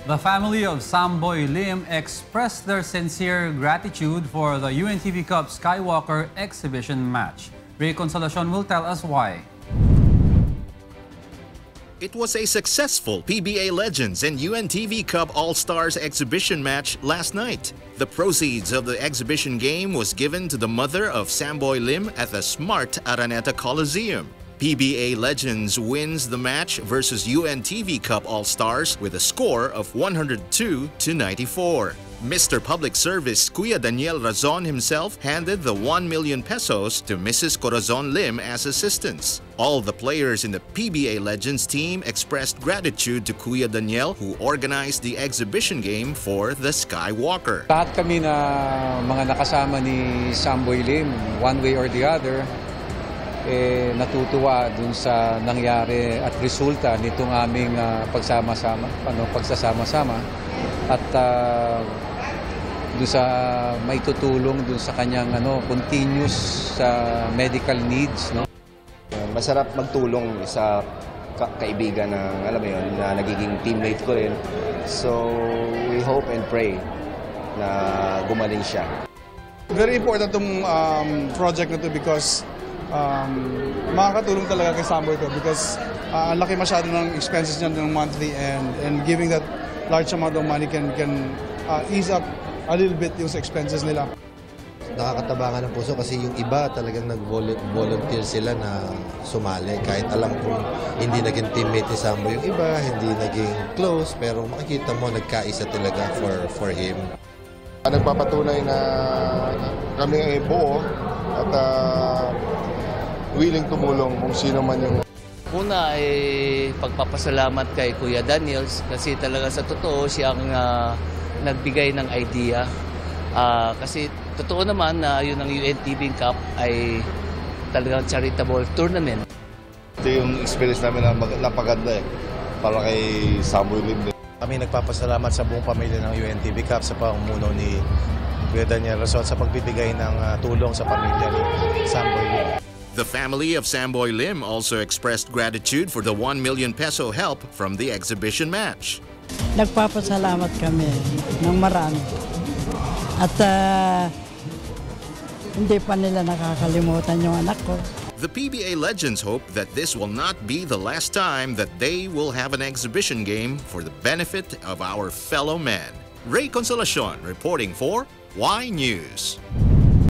The family of Samboy Lim expressed their sincere gratitude for the UNTV Cup Skywalker exhibition match. Ray Consolacion will tell us why. It was a successful PBA Legends and UNTV Cup All-Stars exhibition match last night. The proceeds of the exhibition game was given to the mother of Samboy Lim at the Smart Araneta Coliseum. PBA Legends wins the match versus UNTV Cup All-Stars with a score of 102-94. Mr. Public Service Kuya Daniel Razon himself handed the 1 million pesos to Mrs. Corazon Lim as assistance. All the players in the PBA Legends team expressed gratitude to Kuya Daniel, who organized the exhibition game for the Skywalker. Lahat kami na mga nakasama ni Samboy Lim, one way or the other, natutuwa dun sa nangyari at resulta nitong aming pagsasama-sama at dun sa maitutulong dun sa kanyang continuous medical needs, no? Masarap magtulong sa kaibigan na alam mo yun, na nagiging teammate ko rin. So we hope and pray na gumaling siya. Very important tong project na to because makakatulong talaga kay Samboy to because ang laki masyado ng expenses niya ng monthly and giving that large amount of money can ease up a little bit yung expenses nila. Nakakatabangan ng puso kasi yung iba talagang nag-volunteer sila na sumali kahit alam kong hindi naging teammate ni Samboy yung iba, hindi naging close, pero makikita mo nagkaisa talaga for him. Nagpapatunay na kami ay buo at willing tumulong kung sino man yung... Una ay pagpapasalamat kay Kuya Daniels kasi talaga sa totoo siyang nagbigay ng idea. Kasi totoo naman na yun ang UNTV Cup ay talagang charitable tournament. Ito yung experience namin na napaganda para kay Samboy Lim. Kami nagpapasalamat sa buong pamilya ng UNTV Cup sa pamumuno ni Kuya Daniel Razon sa pagbibigay ng tulong sa pamilya ni Samboy Lim. The family of Samboy Lim also expressed gratitude for the 1 million peso help from the exhibition match. Nagpapasalamat kami ng marami. At hindi pa nila nakakalimutan yung anak ko. The PBA Legends hope that this will not be the last time that they will have an exhibition game for the benefit of our fellow men. Ray Consolacion reporting for Y News.